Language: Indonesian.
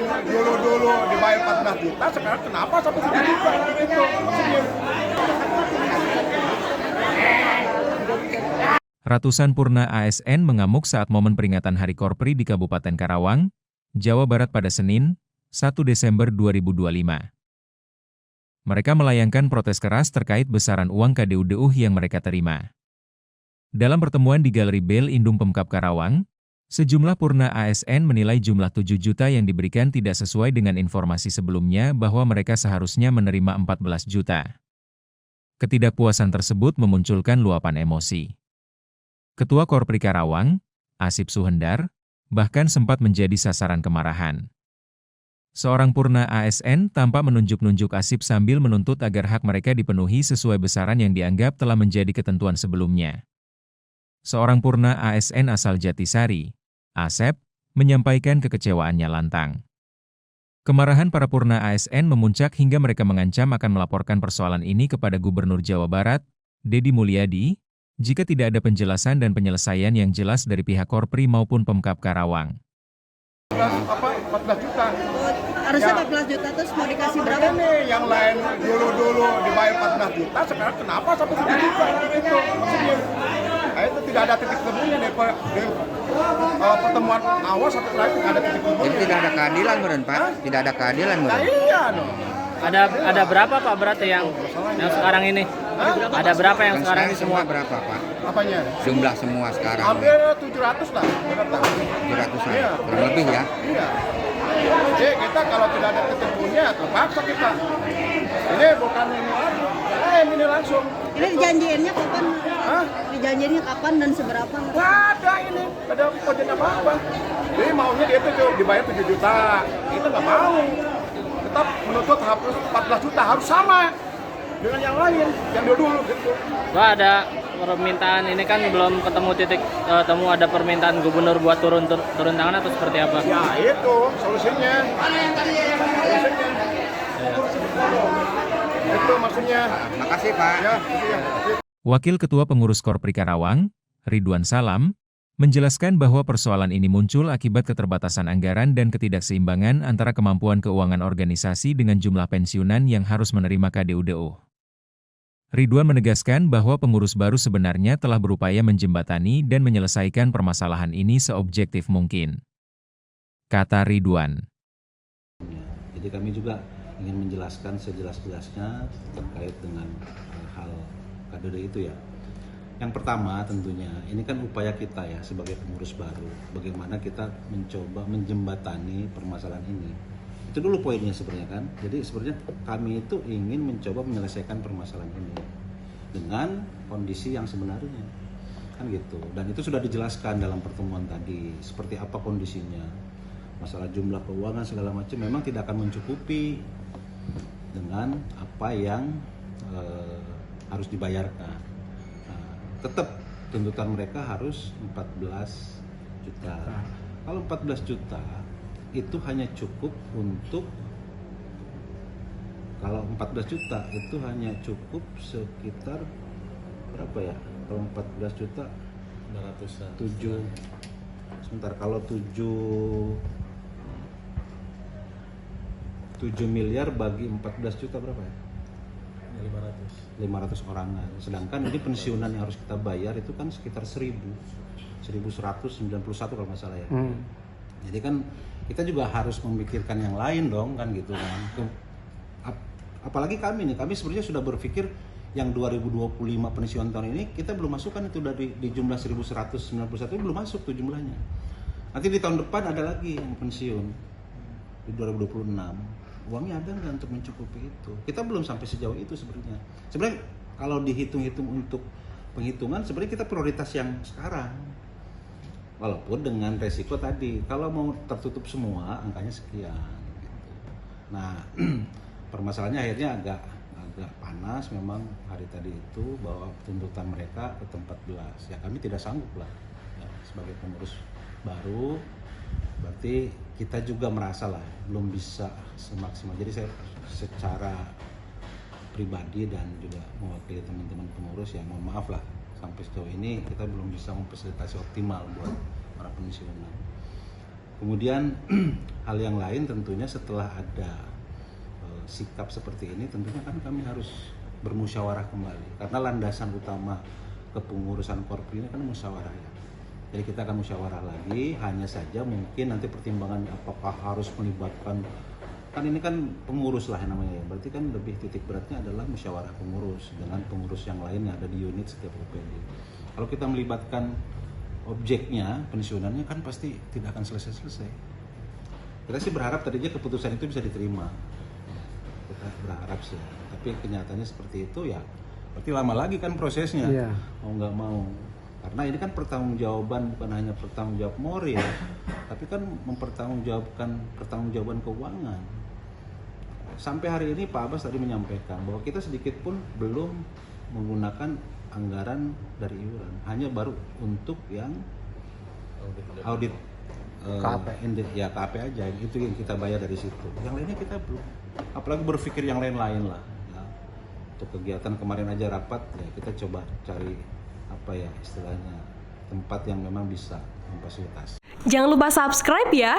lain dulu dibayar 14 juta, sekarang kenapa sampai 7 juta? Itu maksudnya. Ratusan purna ASN mengamuk saat momen peringatan Hari Korpri di Kabupaten Karawang, Jawa Barat pada Senin, 1 Desember 2025. Mereka melayangkan protes keras terkait besaran uang KDU-DUH yang mereka terima. Dalam pertemuan di Galeri Bel Indung Pemkab Karawang, sejumlah purna ASN menilai jumlah 7 juta yang diberikan tidak sesuai dengan informasi sebelumnya bahwa mereka seharusnya menerima 14 juta. Ketidakpuasan tersebut memunculkan luapan emosi. Ketua Korpri Karawang, Asip Suhendar, bahkan sempat menjadi sasaran kemarahan. Seorang purna ASN tampak menunjuk-nunjuk Asip sambil menuntut agar hak mereka dipenuhi sesuai besaran yang dianggap telah menjadi ketentuan sebelumnya. Seorang purna ASN asal Jatisari, Asep, menyampaikan kekecewaannya lantang. Kemarahan para purna ASN memuncak hingga mereka mengancam akan melaporkan persoalan ini kepada Gubernur Jawa Barat, Deddy Mulyadi, jika tidak ada penjelasan dan penyelesaian yang jelas dari pihak Korpri maupun Pemkab Karawang. 14 juta. Harusnya Ya. 14 juta terus mau dikasih berapa? Ini yang lain dulu dibayar 14 juta, sekarang kenapa sampai 7 juta? Itu maksudnya. Nah, itu tidak ada titik temunya dari pertemuan awal sampai terakhir tidak ada titik temunya. Jadi tidak ada keadilan meren Pak? Tidak ada keadilan Nah, meren? iya dong. Ada berapa Pak berarti yang sekarang ini? Ada berapa yang sekarang ini semua? berapa Pak? Apanya? Jumlah semua sekarang Hampir 700 lah. 700-an, Iya. kurang lebih ya. Iya. Jadi kita kalau tidak ada ketemunya terpaksa kita. Ini bukan ini lagi. Ini langsung. Ini dijanjiinnya kapan? Hah? Dijanjiinnya kapan dan seberapa? Nggak ada ini. Ada kejadian apa-apa. Jadi maunya dia itu dibayar 7 juta. Kita nggak mau. Tetap menuntut harus 14 juta. Harus sama dengan yang lain. Yang dulu gitu. Pak, ada permintaan ini kan belum ketemu titik temu, ada permintaan gubernur buat turun tangan atau seperti apa? Ya itu solusinya. Solusinya. Itu maksudnya. Makasih Pak. Ya, itu ya. Wakil Ketua Pengurus Korpri Karawang, Ridwan Salam, menjelaskan bahwa persoalan ini muncul akibat keterbatasan anggaran dan ketidakseimbangan antara kemampuan keuangan organisasi dengan jumlah pensiunan yang harus menerima KDU-DUH. Ridwan menegaskan bahwa pengurus baru sebenarnya telah berupaya menjembatani dan menyelesaikan permasalahan ini seobjektif mungkin. Kata Ridwan. Jadi kami juga ingin menjelaskan sejelas-jelasnya terkait dengan hal KDD itu ya. Yang pertama tentunya, ini kan upaya kita ya sebagai pengurus baru, bagaimana kita mencoba menjembatani permasalahan ini. Itu dulu poinnya sebenarnya kan. Jadi sebenarnya kami itu ingin mencoba menyelesaikan permasalahan ini dengan kondisi yang sebenarnya. Kan gitu. Dan itu sudah dijelaskan dalam pertemuan tadi, seperti apa kondisinya. Masalah jumlah keuangan segala macam memang tidak akan mencukupi dengan apa yang harus dibayarkan. Tetap tuntutan mereka harus 14 juta. Kalau 14 juta itu hanya cukup untuk, kalau 14 juta itu hanya cukup sekitar berapa ya? Kalau 14 juta 7 sebentar, kalau 7 miliar bagi 14 juta berapa ya? 500 orangan. Sedangkan ini pensiunan yang harus kita bayar itu kan sekitar 1191 kalau nggak salah ya. Jadi kan kita juga harus memikirkan yang lain dong kan gitu kan. Apalagi kami sebenarnya sudah berpikir yang 2025 pensiun tahun ini kita belum masukkan itu dari di jumlah 1191 belum masuk tuh jumlahnya. Nanti di tahun depan ada lagi yang pensiun di 2026. Uangnya ada nggak untuk mencukupi itu? Kita belum sampai sejauh itu sebenarnya. Sebenarnya kalau dihitung-hitung untuk penghitungan, sebenarnya kita prioritas yang sekarang. Walaupun dengan resiko tadi, kalau mau tertutup semua, angkanya sekian. Gitu. Nah, permasalahannya akhirnya agak panas memang hari tadi itu bahwa tuntutan mereka ke 14. Ya kami tidak sanggup lah ya, sebagai pengurus baru. Berarti kita juga merasa lah belum bisa semaksimal. Jadi saya secara pribadi dan juga mewakili teman-teman pengurus ya mohon maaf lah sampai sejauh ini kita belum bisa memfasilitasi optimal buat para pensiunan. Kemudian hal yang lain tentunya setelah ada sikap seperti ini, tentunya kan kami harus bermusyawarah kembali, karena landasan utama kepengurusan Korpri ini kan musyawarah ya. Jadi kita akan musyawarah lagi, hanya saja mungkin nanti pertimbangan apakah harus melibatkan, kan ini kan pengurus lah yang namanya ya, berarti kan lebih titik beratnya adalah musyawarah pengurus dengan pengurus yang lain yang ada di unit setiap OPD. Kalau kita melibatkan objeknya, pensiunannya kan pasti tidak akan selesai-selesai. Kita sih berharap tadinya keputusan itu bisa diterima, kita berharap sih, tapi kenyataannya seperti itu ya, berarti lama lagi kan prosesnya, mau nggak mau. Karena ini kan pertanggungjawaban, bukan hanya pertanggungjawab moral, tapi kan pertanggungjawaban keuangan. Sampai hari ini Pak Abbas tadi menyampaikan bahwa kita sedikit pun belum menggunakan anggaran dari iuran, hanya baru untuk yang audit KAP aja, itu yang kita bayar dari situ. Yang lainnya kita belum, apalagi berpikir yang lain-lain lah. Ya. Untuk kegiatan kemarin aja rapat, ya kita coba cari apa ya istilahnya tempat yang memang bisa memfasilitasi. Jangan lupa subscribe ya.